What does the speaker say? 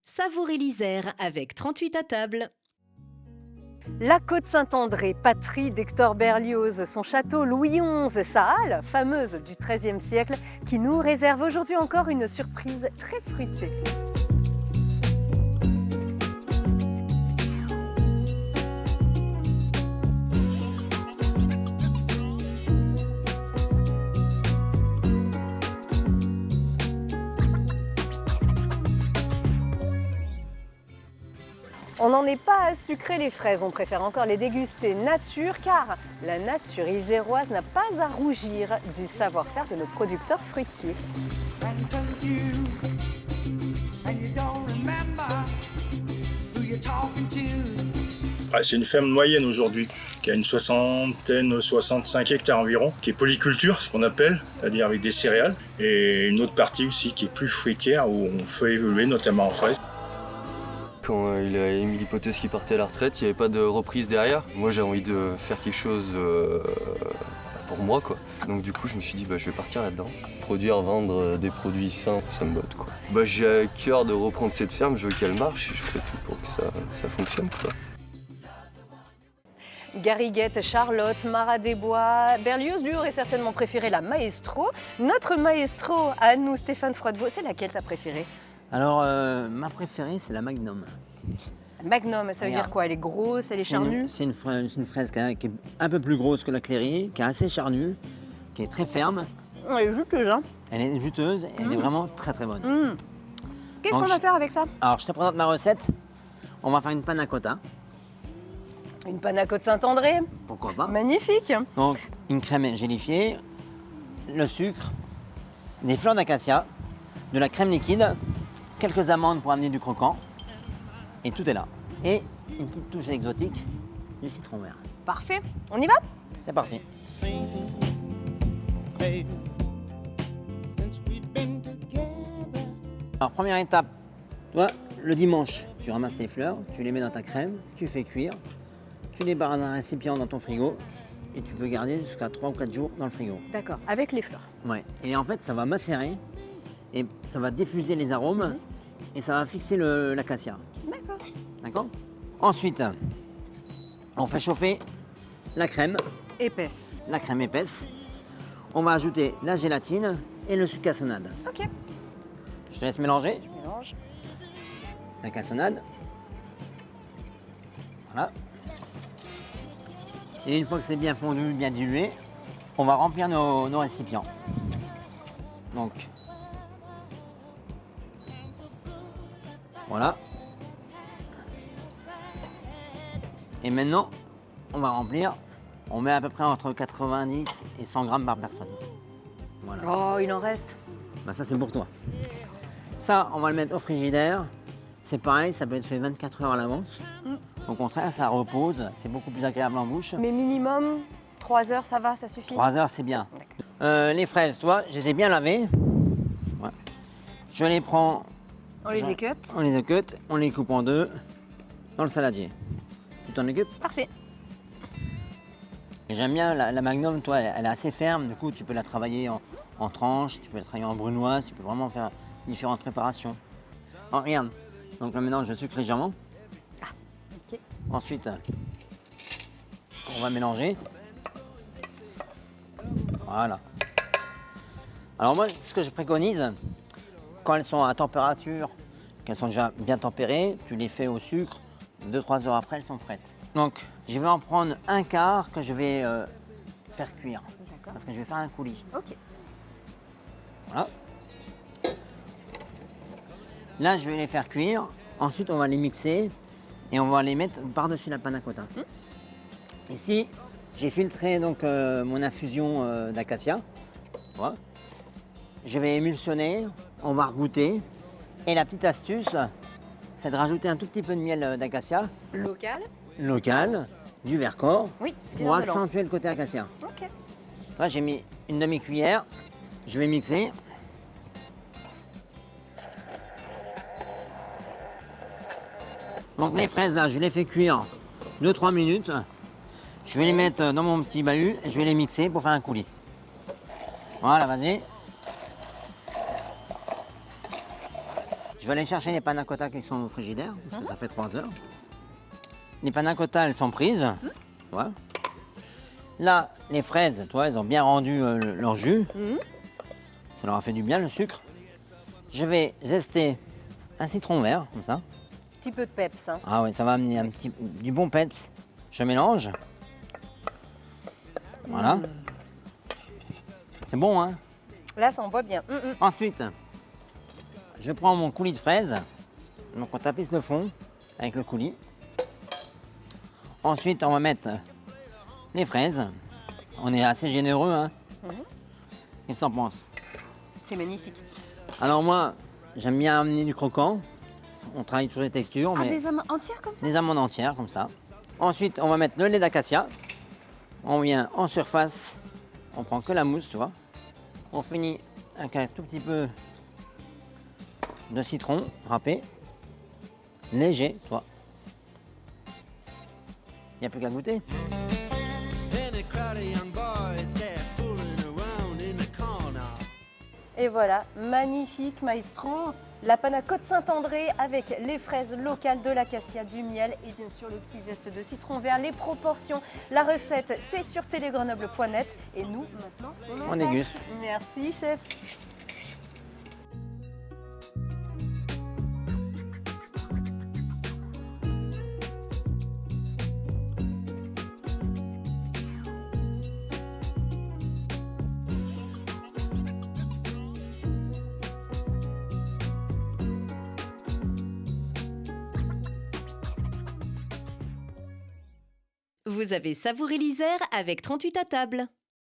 Savourez l'Isère avec 38 à table. La Côte-Saint-André, patrie d'Hector Berlioz, son château Louis XI, sa halle, fameuse du XIIIe siècle, qui nous réserve aujourd'hui encore une surprise très fruitée. On n'en est pas à sucrer les fraises, on préfère encore les déguster nature car la nature iséroise n'a pas à rougir du savoir-faire de nos producteurs fruitiers. C'est une ferme moyenne aujourd'hui, qui a une 65 hectares environ, qui est polyculture, ce qu'on appelle, c'est-à-dire avec des céréales, et une autre partie aussi qui est plus fruitière, où on fait évoluer, notamment en fraises. Quand il a émis l'hypothèse qu'il partait à la retraite, il n'y avait pas de reprise derrière. Moi, j'ai envie de faire quelque chose pour moi, quoi. Donc du coup, je me suis dit, je vais partir là-dedans. Produire, vendre des produits sains, ça me botte, quoi. J'ai à cœur de reprendre cette ferme, je veux qu'elle marche et je ferai tout pour que ça fonctionne, quoi. Garriguette, Charlotte, Marat des Bois, Berlioz lui aurait certainement préféré la Maestro. Notre Maestro, à nous, Stéphane Froidevaux, c'est laquelle t'as préférée? Alors, ma préférée, c'est la Magnum. Magnum, ça veut dire quoi? Elle est grosse, elle est charnue? C'est une fraise qui est un peu plus grosse que la Cléry, qui est assez charnue, qui est très ferme. Elle est juteuse, hein? Elle est juteuse et elle est vraiment très très bonne. Qu'est-ce qu'on va faire avec ça? Alors, je te présente ma recette. On va faire une panna cotta. Une panna cotta Saint-André. Pourquoi pas? Magnifique. Donc, une crème gélifiée, le sucre, des fleurs d'acacia, de la crème liquide, quelques amandes pour amener du croquant. Et tout est là. Et une petite touche exotique, du citron vert. Parfait. On y va? C'est parti. Alors, première étape, toi, le dimanche, tu ramasses tes fleurs, tu les mets dans ta crème, tu fais cuire, tu les barres dans un récipient dans ton frigo et tu peux garder jusqu'à 3 ou 4 jours dans le frigo. D'accord, avec les fleurs. Ouais. Et en fait, ça va macérer et ça va diffuser les arômes et ça va fixer l'acacia. D'accord. D'accord? Ensuite, on fait chauffer la crème Épaisse. épaisse. On va ajouter la gélatine et le sucre cassonade. Ok. Je te laisse mélanger Je mélange. la cassonade. Voilà. Et une fois que c'est bien fondu, bien dilué, on va remplir nos récipients. Donc, voilà. Et maintenant, on va remplir. On met à peu près entre 90 et 100 grammes par personne. Voilà. Oh, il en reste. Ça, c'est pour toi. Ça, on va le mettre au frigidaire. C'est pareil, ça peut être fait 24 heures à l'avance. Au contraire, ça repose. C'est beaucoup plus agréable en bouche. Mais minimum 3 heures, ça va, ça suffit? 3 heures, c'est bien. Les fraises, toi, je les ai bien lavées. Ouais. Je les prends, On les écoute. on les écoute, on les coupe en deux dans le saladier. Tu t'en occupes? Parfait. Et j'aime bien la Magnum, toi, elle est assez ferme. Du coup, tu peux la travailler en tranches, tu peux la travailler en brunoise, tu peux vraiment faire différentes préparations. Oh, regarde. Donc le mélange de sucre légèrement. Ok. Ensuite, on va mélanger. Voilà. Alors moi, ce que je préconise, quand elles sont à température, qu'elles sont déjà bien tempérées, tu les fais au sucre, 2-3 heures après, elles sont prêtes. Donc, je vais en prendre un quart que je vais faire cuire. D'accord. Parce que je vais faire un coulis. Ok. Voilà. Là, je vais les faire cuire. Ensuite, on va les mixer et on va les mettre par-dessus la panna cotta. Ici, j'ai filtré donc mon infusion d'acacia. Voilà. Je vais émulsionner, on va regoûter. Et la petite astuce, c'est de rajouter un tout petit peu de miel d'acacia Local? local, du Vercors, Oui. pour accentuer le côté acacia. Ok. Là, j'ai mis une demi-cuillère. Je vais mixer. Donc les fraises là, je les fais cuire 2-3 minutes. Je vais les mettre dans mon petit bahut et je vais les mixer pour faire un coulis. Voilà, vas-y. Je vais aller chercher les panna cotta qui sont au frigidaire, parce que ça fait 3 heures. Les panna cotta, elles sont prises. Voilà. Là, les fraises, toi, elles ont bien rendu leur jus. Ça leur a fait du bien, le sucre. Je vais zester un citron vert, comme ça. Petit peu de peps. Hein. Ah oui, ça va amener du bon peps. Je mélange. Voilà. C'est bon, hein? Là, ça envoie bien. Ensuite, je prends mon coulis de fraises. Donc on tapisse le fond avec le coulis. Ensuite, on va mettre les fraises. On est assez généreux, hein? Qu'est-ce que t'en penses? C'est magnifique. Alors moi, j'aime bien amener du croquant. On travaille toujours les textures, Ah, mais des amandes entières comme ça? des amandes entières, comme ça. Ensuite, on va mettre le lait d'acacia. On vient en surface. On prend que la mousse, tu vois. On finit avec un tout petit peu de citron râpé. Léger, toi. Il n'y a plus qu'à goûter. Et voilà, magnifique maestro. La panna cotta Saint-André avec les fraises locales, de l'acacia, du miel et bien sûr le petit zeste de citron vert. Les proportions, la recette, c'est sur télégrenoble.net. Et nous, maintenant, On attaque. déguste. Merci, chef. Vous avez savouré l'Isère avec 38 à table.